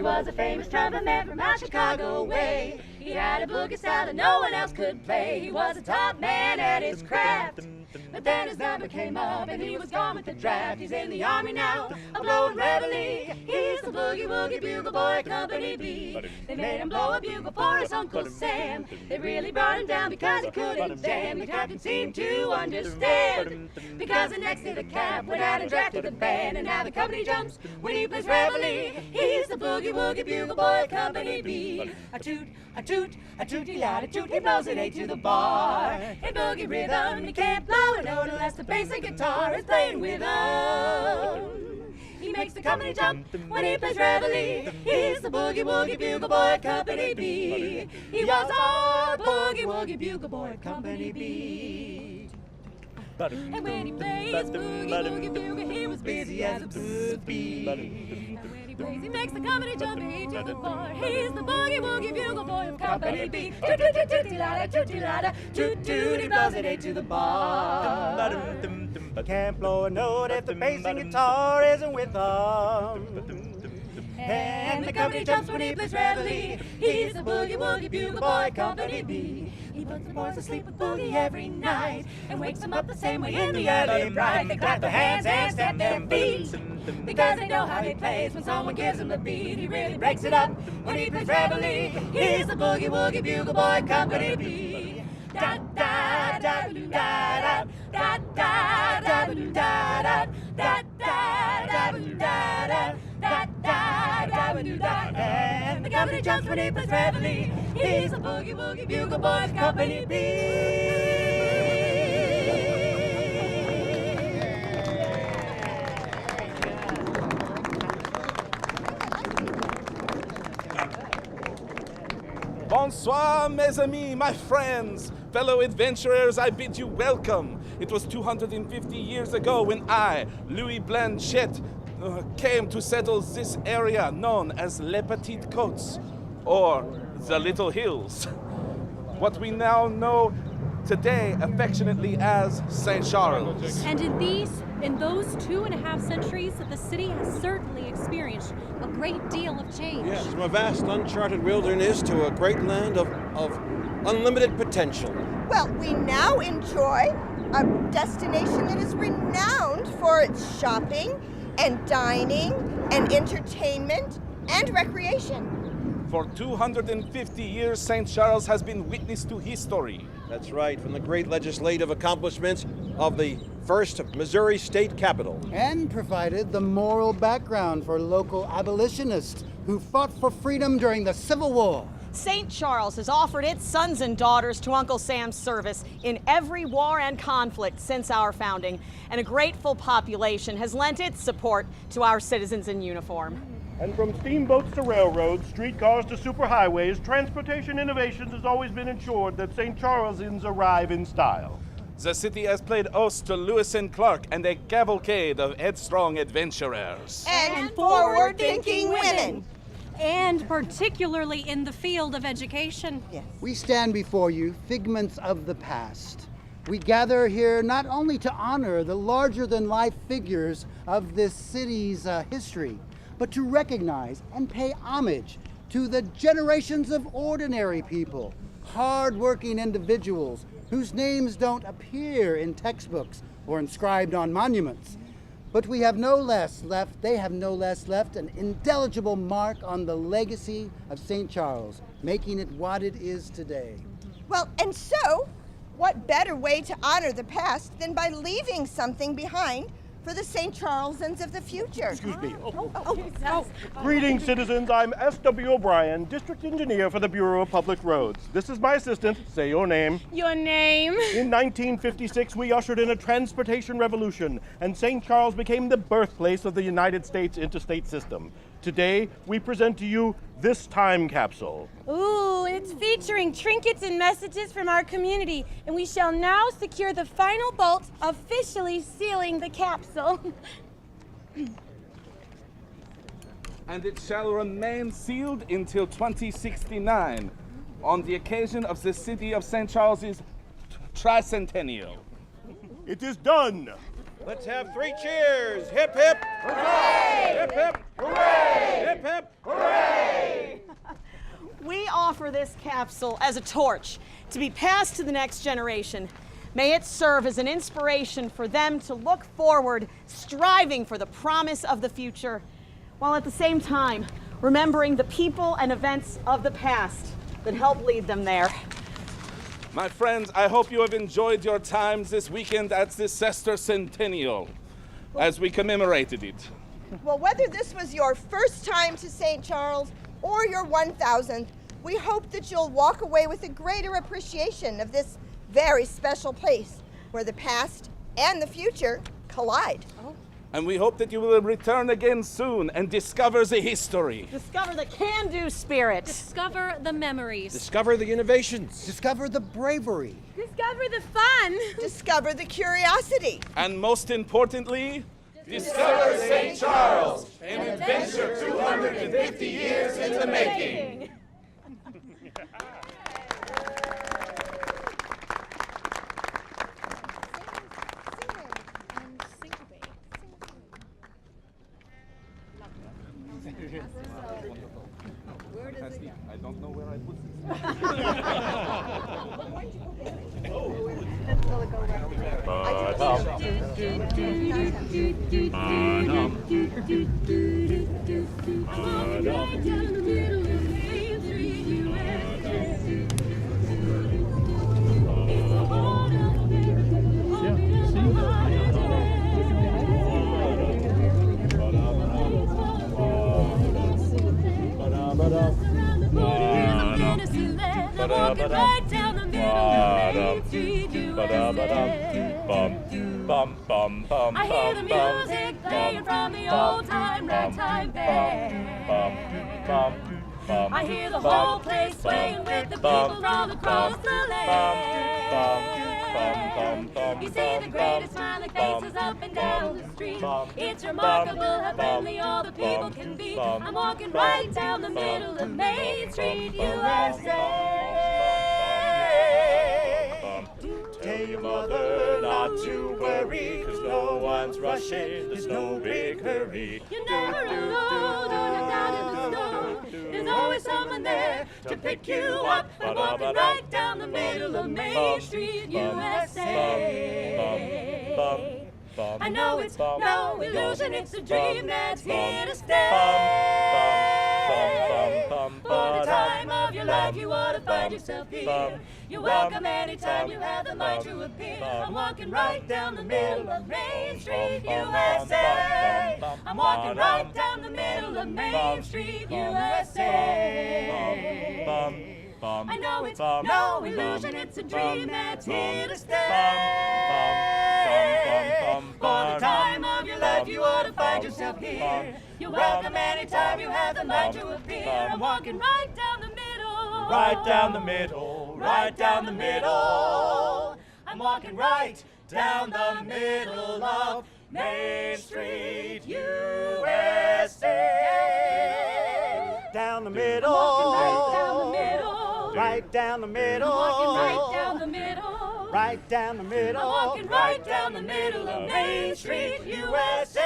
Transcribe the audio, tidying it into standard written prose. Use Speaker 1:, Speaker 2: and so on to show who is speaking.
Speaker 1: was a famous trumpet man from out Chicago way. He had a boogie style that no one else could play. He was a top man at his craft. But then his number came up and he was gone with the draft. He's in the army now, a blowing reveille. He's the Boogie Woogie Bugle Boy Company B. They made him blow a bugle for his Uncle Sam. They really brought him down because he couldn't jam. The captain seemed to understand, because the next day the cap went out and drafted the band. And now the company jumps when he plays reveille. He's the Boogie Woogie Bugle Boy Company B. A toot, a toot, a tooty-lad, a toot. He blows it 8 to the bar. In boogie rhythm, he can't blow a note unless the bass and guitar is playing with him. He makes the company jump when he plays reveille. He's the Boogie Woogie Bugle Boy Company B. He was our Boogie Woogie Bugle Boy Company B. And when he plays Boogie Woogie Bugle, he was busy as a bee. And when he plays, he makes the company jump 8 to the bar. He's the Boogie Woogie Bugle Boy of Company B. Toot toot toot tooty-lada, tooty-lada, toot toot. He blows it 8 to the bar.
Speaker 2: Can't blow a note if the bass and guitar isn't with him.
Speaker 1: And the company jumps when he plays reveille. He's the Boogie Woogie Bugle Boy Company B. He puts the boys to sleep with boogie every night and wakes them up the same way in the early bright. They clap their hands and step their feet because they know how he plays when someone gives him the beat. He really breaks it up when he plays reveille. He's the Boogie Woogie Bugle Boy Company B. Da da da da da da da da da da da da da da. And the company jumps when he plays reveille. He's a Boogie Woogie Bugle Boy Company B.
Speaker 3: Bonsoir, mes amis, my friends, fellow adventurers, I bid you welcome. It was 250 years ago when I, Louis Blanchette, came to settle this area known as Les Petites Côtes, or the Little Hills. What we now know today affectionately as St. Charles.
Speaker 4: And in those 2.5 centuries, the city has certainly experienced a great deal of change.
Speaker 5: Yes, from a vast uncharted wilderness to a great land of unlimited potential.
Speaker 6: Well, we now enjoy a destination that is renowned for its shopping and dining and entertainment and recreation.
Speaker 3: For 250 years, St. Charles has been witness to history.
Speaker 5: That's right, from the great legislative accomplishments of the first Missouri state capitol.
Speaker 7: And provided the moral background for local abolitionists who fought for freedom during the Civil War.
Speaker 8: St. Charles has offered its sons and daughters to Uncle Sam's service in every war and conflict since our founding, and a grateful population has lent its support to our citizens in uniform.
Speaker 9: And from steamboats to railroads, streetcars to superhighways, transportation innovations has always been ensured that St. Charlesians arrive in style.
Speaker 3: The city has played host to Lewis and Clark and a cavalcade of headstrong adventurers.
Speaker 6: And forward-thinking women.
Speaker 4: And particularly in the field of education.
Speaker 6: Yes.
Speaker 7: We stand before you, figments of the past. We gather here not only to honor the larger-than-life figures of this city's history, but to recognize and pay homage to the generations of ordinary people, hard-working individuals whose names don't appear in textbooks or inscribed on monuments. But we have no less left, they have no less left, an indelible mark on the legacy of St. Charles, making it what it is today.
Speaker 6: Well, and so, what better way to honor the past than by leaving something behind for the St. Charlesans of the future?
Speaker 9: Excuse me. Greetings, citizens. I'm S.W. O'Brien, District Engineer for the Bureau of Public Roads. This is my assistant. Say your name.
Speaker 10: Your name?
Speaker 9: In 1956, we ushered in a transportation revolution, and St. Charles became the birthplace of the United States interstate system. Today, we present to you this time capsule.
Speaker 10: Ooh, it's featuring trinkets and messages from our community, and we shall now secure the final bolt, officially sealing the capsule.
Speaker 3: And it shall remain sealed until 2069, on the occasion of the city of St. Charles's tricentennial.
Speaker 9: It is done.
Speaker 5: Let's have 3 cheers. Hip, hip. Hooray! Hip, hip. Hooray! Hip, hip. Hooray!
Speaker 8: We offer this capsule as a torch to be passed to the next generation. May it serve as an inspiration for them to look forward, striving for the promise of the future, while at the same time remembering the people and events of the past that helped lead them there.
Speaker 3: My friends, I hope you have enjoyed your times this weekend at the sesquicentennial as we commemorated it.
Speaker 6: Well, whether this was your first time to St. Charles or your 1000th, we hope that you'll walk away with a greater appreciation of this very special place where the past and the future collide.
Speaker 3: And we hope that you will return again soon and discover the history.
Speaker 8: Discover the can-do spirit.
Speaker 4: Discover the memories.
Speaker 5: Discover the innovations.
Speaker 7: Discover the bravery.
Speaker 10: Discover the fun.
Speaker 6: Discover the curiosity.
Speaker 3: And most importantly,
Speaker 1: Discover St. Charles, an adventure 250 years in the making.
Speaker 3: I don't know where I put
Speaker 1: Walking right down the middle of Main Street, I hear the music playing from the old-time ragtime band. I hear the whole place swaying with the people all across the land. You see the greatest smiling faces up and down the street. It's remarkable how friendly all the people can be. I'm walking right down the middle of Main Street, USA.
Speaker 2: Tell your mother not to worry, 'cause no one's rushing, there's no big hurry.
Speaker 1: You're never alone when you're down in the snow. There's always someone there to pick you up. I'm walking right down the middle of Main Street, USA. I know it's no illusion, it's a dream that's here to stay. For the time of your life, you ought to find yourself here. You're welcome anytime you have the mind to appear. I'm walking right down the middle of Main Street, USA. I'm walking right down the middle of Main Street, USA. I know it's no illusion, it's a dream that's here to stay. For the time of your life, you ought to find yourself here. You're welcome anytime you have the mind to appear. I'm walking right down the middle.
Speaker 2: Right down the middle, right down the middle. I'm walking right down the middle of Main Street, USA. Down the middle.
Speaker 1: Right down the middle.
Speaker 2: Right down the middle.
Speaker 1: Walking right down the middle.
Speaker 2: Right down the middle.
Speaker 1: I'm walking right down the middle of Main Street, USA.